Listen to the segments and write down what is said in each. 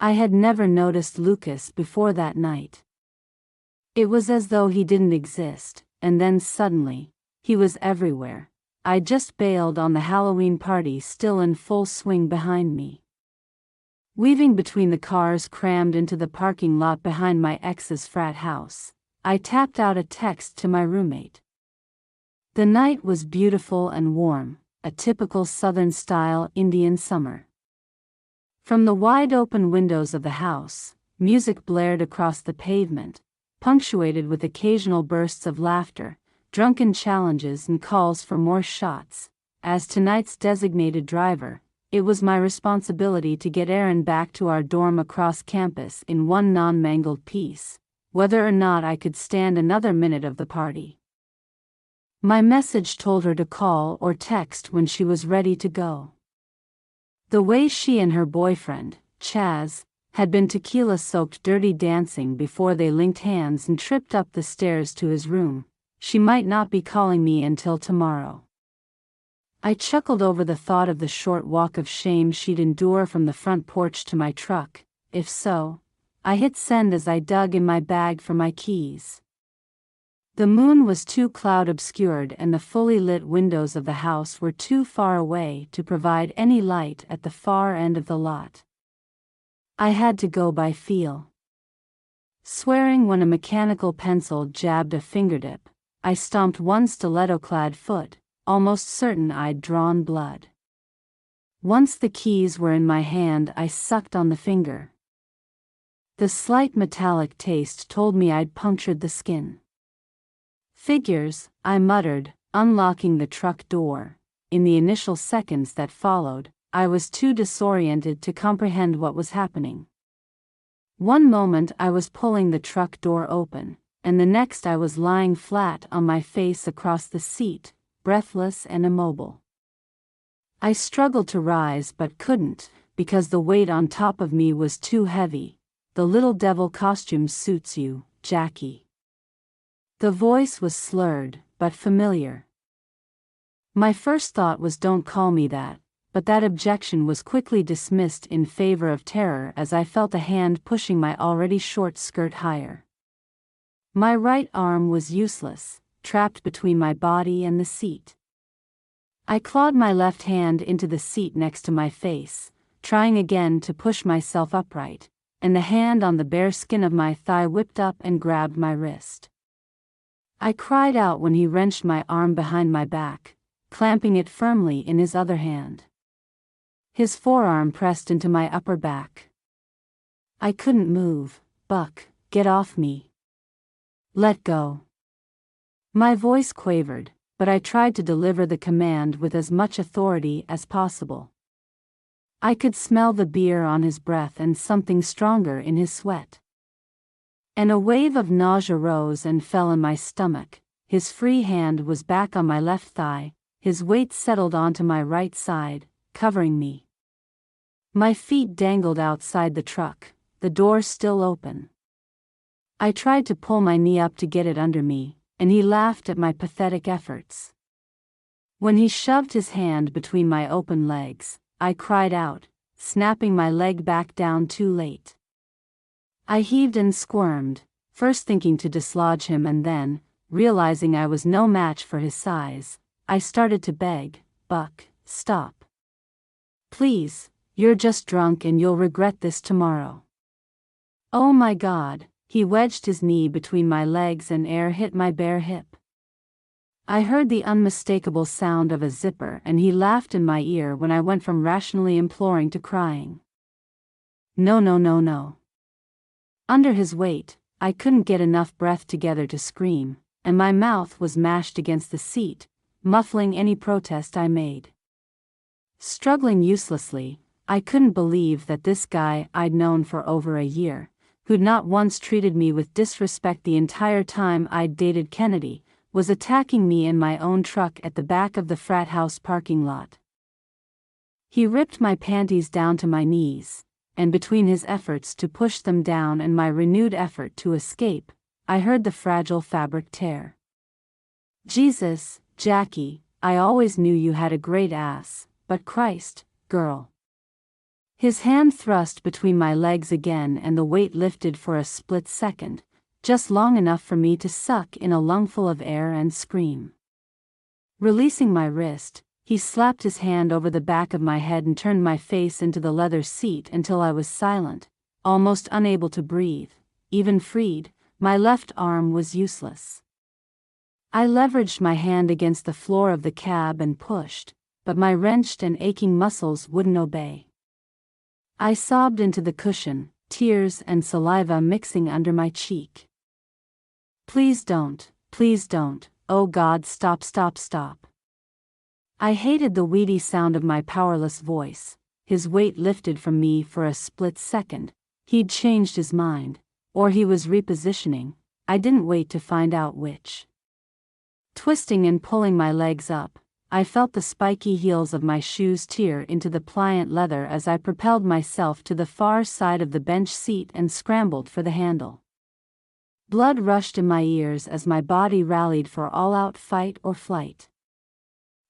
I had never noticed Lucas before that night. It was as though he didn't exist, and then suddenly, he was everywhere. I just bailed on the Halloween party still in full swing behind me. Weaving between the cars crammed into the parking lot behind my ex's frat house, I tapped out a text to my roommate. The night was beautiful and warm, a typical Southern-style Indian summer. From the wide-open windows of the house, music blared across the pavement, punctuated with occasional bursts of laughter, drunken challenges and calls for more shots. As tonight's designated driver, it was my responsibility to get Aaron back to our dorm across campus in one non-mangled piece, whether or not I could stand another minute of the party. My message told her to call or text when she was ready to go. The way she and her boyfriend, Chaz, had been tequila-soaked dirty dancing before they linked hands and tripped up the stairs to his room, she might not be calling me until tomorrow. I chuckled over the thought of the short walk of shame she'd endure from the front porch to my truck. If so, I hit send as I dug in my bag for my keys. The moon was too cloud-obscured and the fully lit windows of the house were too far away to provide any light at the far end of the lot. I had to go by feel. Swearing when a mechanical pencil jabbed a fingertip, I stomped one stiletto-clad foot, almost certain I'd drawn blood. Once the keys were in my hand, I sucked on the finger. The slight metallic taste told me I'd punctured the skin. Figures, I muttered, unlocking the truck door. In the initial seconds that followed, I was too disoriented to comprehend what was happening. One moment I was pulling the truck door open, and the next I was lying flat on my face across the seat, breathless and immobile. I struggled to rise but couldn't, because the weight on top of me was too heavy. The little devil costume suits you, Jackie. The voice was slurred, but familiar. My first thought was don't call me that, but that objection was quickly dismissed in favor of terror as I felt a hand pushing my already short skirt higher. My right arm was useless, trapped between my body and the seat. I clawed my left hand into the seat next to my face, trying again to push myself upright, and the hand on the bare skin of my thigh whipped up and grabbed my wrist. I cried out when he wrenched my arm behind my back, clamping it firmly in his other hand. His forearm pressed into my upper back. I couldn't move. Buck, get off me. Let go. My voice quavered, but I tried to deliver the command with as much authority as possible. I could smell the beer on his breath and something stronger in his sweat. And a wave of nausea rose and fell in my stomach. His free hand was back on my left thigh, his weight settled onto my right side, covering me. My feet dangled outside the truck, the door still open. I tried to pull my knee up to get it under me, and he laughed at my pathetic efforts. When he shoved his hand between my open legs, I cried out, snapping my leg back down too late. I heaved and squirmed, first thinking to dislodge him and then, realizing I was no match for his size, I started to beg, Buck, stop. Please, you're just drunk and you'll regret this tomorrow. Oh my God, he wedged his knee between my legs and air hit my bare hip. I heard the unmistakable sound of a zipper and he laughed in my ear when I went from rationally imploring to crying. No no no no. Under his weight, I couldn't get enough breath together to scream, and my mouth was mashed against the seat, muffling any protest I made. Struggling uselessly, I couldn't believe that this guy I'd known for over a year, who'd not once treated me with disrespect the entire time I'd dated Kennedy, was attacking me in my own truck at the back of the frat house parking lot. He ripped my panties down to my knees, and between his efforts to push them down and my renewed effort to escape, I heard the fragile fabric tear. Jesus, Jackie, I always knew you had a great ass, but Christ, girl. His hand thrust between my legs again and the weight lifted for a split second, just long enough for me to suck in a lungful of air and scream. Releasing my wrist, he slapped his hand over the back of my head and turned my face into the leather seat until I was silent, almost unable to breathe. Even freed, my left arm was useless. I leveraged my hand against the floor of the cab and pushed, but my wrenched and aching muscles wouldn't obey. I sobbed into the cushion, tears and saliva mixing under my cheek. Please don't, oh God, stop. I hated the weedy sound of my powerless voice. His weight lifted from me for a split second. He'd changed his mind, or he was repositioning. I didn't wait to find out which. Twisting and pulling my legs up, I felt the spiky heels of my shoes tear into the pliant leather as I propelled myself to the far side of the bench seat and scrambled for the handle. Blood rushed in my ears as my body rallied for all-out fight or flight.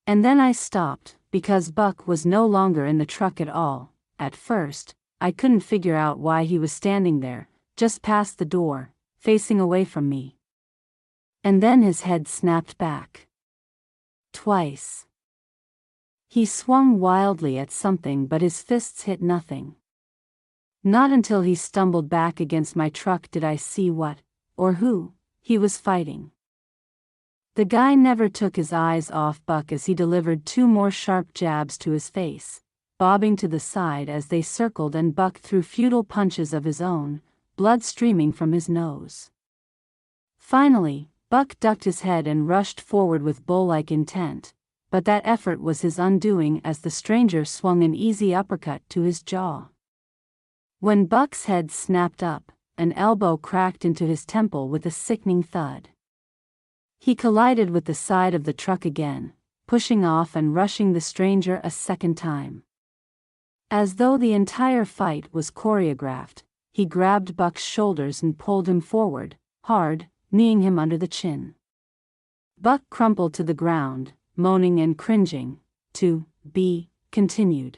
And then I stopped, because Buck was no longer in the truck at all. At first, I couldn't figure out why he was standing there, just past the door, facing away from me. And then his head snapped back. Twice. He swung wildly at something, but his fists hit nothing. Not until he stumbled back against my truck did I see what, or who, he was fighting. The guy never took his eyes off Buck as he delivered 2 more sharp jabs to his face, bobbing to the side as they circled, and Buck threw futile punches of his own, blood streaming from his nose. Finally, Buck ducked his head and rushed forward with bull-like intent, but that effort was his undoing as the stranger swung an easy uppercut to his jaw. When Buck's head snapped up, an elbow cracked into his temple with a sickening thud. He collided with the side of the truck again, pushing off and rushing the stranger a second time. As though the entire fight was choreographed, he grabbed Buck's shoulders and pulled him forward, hard, kneeing him under the chin. Buck crumpled to the ground, moaning and cringing. To be continued.